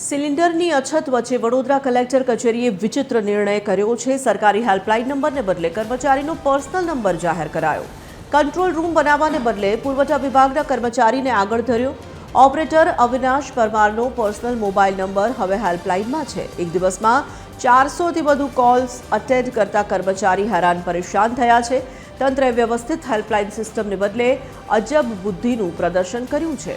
સિલિન્ડરની અછત વચ્ચે વડોદરા કલેક્ટર કચેરીએ વિચિત્ર નિર્ણય કર્યો છે। સરકારી હેલ્પલાઇન નંબરને બદલે કર્મચારીનો પર્સનલ નંબર જાહેર કરાયો। કંટ્રોલ રૂમ બનાવવાને બદલે પુરવઠા વિભાગના કર્મચારીને આગળ ધર્યો। ઓપરેટર અવિનાશ પરમારનો પર્સનલ મોબાઈલ નંબર હવે હેલ્પલાઇનમાં છે। એક દિવસમાં 400થી વધુ કોલ્સ અટેન્ડ કરતા કર્મચારી હેરાન પરેશાન થયા છે। તંત્રએ વ્યવસ્થિત હેલ્પલાઇન સિસ્ટમને બદલે અજબ બુદ્ધિનું પ્રદર્શન કર્યું છે।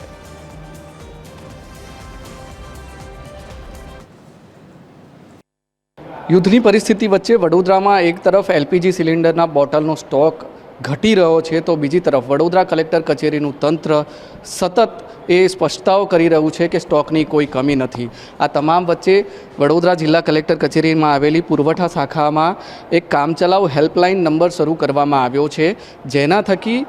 યુદ્ધની પરિસ્થિતિ વચ્ચે વડોદરામાં એક તરફ એલપીજી સિલિન્ડરના બોટલનો સ્ટોક ઘટી રહ્યો છે તો બીજી તરફ વડોદરા કલેક્ટર કચેરીનું તંત્ર સતત એ સ્પષ્ટતાઓ કરી રહ્યું છે કે સ્ટોકની કોઈ કમી નથી। આ તમામ વચ્ચે વડોદરા જિલ્લા કલેક્ટર કચેરીમાં આવેલી પુરવઠા શાખામાં એક કામચલાઉ હેલ્પલાઇન નંબર શરૂ કરવામાં આવ્યો છે, જેના થકી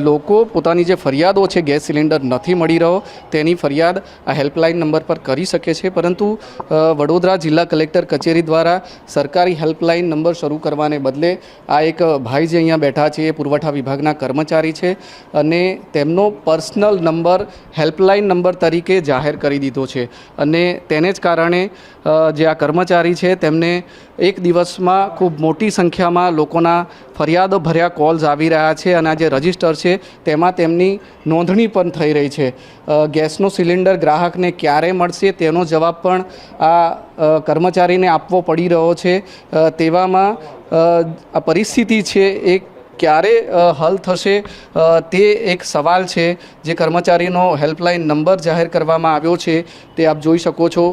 લોકો પોતાની જે ફરિયાદો છે ગેસ સિલિન્ડર નથી મળી રહ્યો તેની ફરિયાદ આ હેલ્પલાઇન નંબર પર કરી શકે છે। પરંતુ વડોદરા જિલ્લા કલેક્ટર કચેરી દ્વારા સરકારી હેલ્પલાઇન નંબર શરૂ કરવાને બદલે આ એક ભાઈ જે અહીંયા બેઠા છે એ પુરવઠા વિભાગના કર્મચારી છે અને તેમનો પર્સનલ નંબર હેલ્પલાઇન નંબર તરીકે જાહેર કરી દીધો છે અને તેને જ કારણે જે આ કર્મચારી છે તેમને એક દિવસમાં ખૂબ મોટી સંખ્યામાં લોકોના ફરિયાદો ભર્યા કોલ્સ આવી રહ્યા છે અને આ જે રજિસ્ટર છે તેમાં તેમની નોંધણી પણ થઈ રહી છે। ગેસનો સિલિન્ડર ગ્રાહકને ક્યારે મળશે તેનો જવાબ પણ આ કર્મચારીને આપવો પડી રહ્યો છે। તેવામાં આ પરિસ્થિતિ છે એ ક્યારે હલ થશે તે એક સવાલ છે। જે કર્મચારીનો હેલ્પલાઇન નંબર જાહેર કરવામાં આવ્યો છે તે આપ જોઈ શકો છો।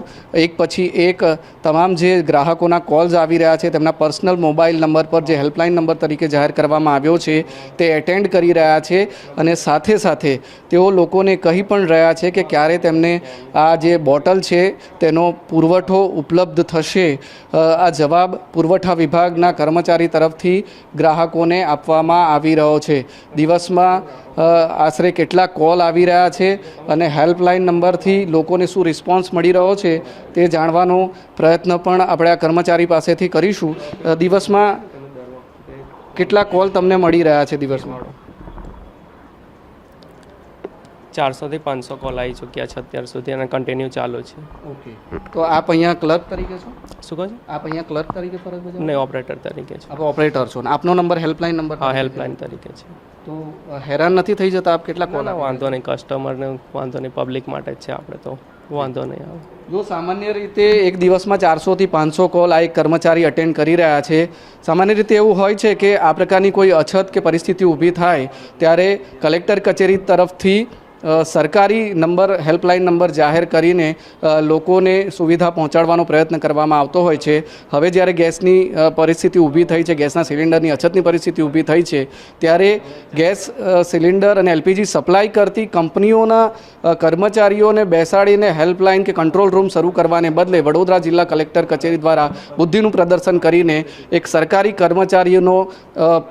એક પછી એક તમામ જે ગ્રાહકોના કોલ્સ આવી રહ્યા છે તેમના પર્સનલ મોબાઈલ નંબર પર જે હેલ્પલાઇન નંબર તરીકે જાહેર કરવામાં આવ્યો છે તે એટેન્ડ કરી રહ્યા છે અને સાથે સાથે તેઓ લોકોને કહી પણ રહ્યા છે કે ક્યારે તેમને આ જે બોટલ છે તેનો પુરવઠો ઉપલબ્ધ થશે। આ જવાબ પુરવઠા વિભાગના કર્મચારી તરફથી ગ્રાહકોને આપવામાં આવી રહ્યો છે। દિવસમાં આશરે કેટલા કોલ આવી રહ્યા છે અને હેલ્પલાઇન નંબરથી લોકોને શું રિસ્પોન્સ મળી રહ્યો છે તે જાણવાનો પ્રયત્ન પણ આપણે આ કર્મચારી પાસેથી કરીશું। દિવસમાં કેટલા કોલ તમને મળી રહ્યા છે દિવસમાં? 400થી 500 કોલ આવી ચૂક્યા છે અત્યાર સુધી અને કન્ટિન્યુ ચાલુ છે। ઓકે, તો આપ અહીંયા ક્લર્ક તરીકે છો? શું કહો છો? આપ અહીંયા ક્લર્ક તરીકે ફરજ બજાવો? નહીં, ઓપરેટર તરીકે છે। આપ ઓપરેટર છો ને આપનો નંબર હેલ્પલાઇન નંબર? હા, હેલ્પલાઇન તરીકે છે। તો હેરાન નથી થઈ જતા આપ? કેટલા કોલ? વાંધો નહીં, કસ્ટમરને વાંધો નહીં, પબ્લિક માટે જ છે, આપણે તો વાંધો નહીં આવે। જો સામાન્ય રીતે એક દિવસમાં 400થી 500 કોલ આ એક કર્મચારી અટેન્ડ કરી રહ્યા છે। સામાન્ય રીતે એવું હોય છે કે આ પ્રકારની કોઈ અછત કે પરિસ્થિતિ ઊભી થાય ત્યારે કલેક્ટર કચેરી તરફથી સરકારી નંબર હેલ્પલાઇન નંબર જાહેર કરીને લોકોને સુવિધા પહોંચાડવાનો પ્રયત્ન કરવામાં આવતો હોય છે। હવે જ્યારે ગેસની પરિસ્થિતિ ઊભી થઈ છે, ગેસના સિલિન્ડરની અછતની પરિસ્થિતિ ઊભી થઈ છે ત્યારે ગેસ સિલિન્ડર અને એલપીજી સપ્લાય કરતી કંપનીઓના કર્મચારીઓને બેસાડીને હેલ્પલાઇન કે કંટ્રોલ રૂમ શરૂ કરવાને બદલે વડોદરા જિલ્લા કલેક્ટર કચેરી દ્વારા બુદ્ધિનું પ્રદર્શન કરીને એક સરકારી કર્મચારીઓનો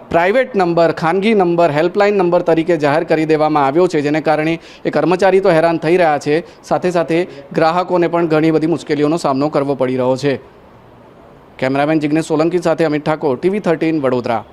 પ્રાઇવેટ નંબર, ખાનગી નંબર હેલ્પલાઇન નંબર તરીકે જાહેર કરી દેવામાં આવ્યો છે, જેને કારણે એ કર્મચારી તો હેરાન થઈ રહ્યા છે, સાથે સાથે ગ્રાહકોને પણ ઘણી બધી મુશ્કેલીઓનો સામનો કરવો પડી રહ્યો છે। કેમેરામેન જિગ્નેશ સોલંકી સાથે અમિત ઠાકોર, TV13 વડોદરા।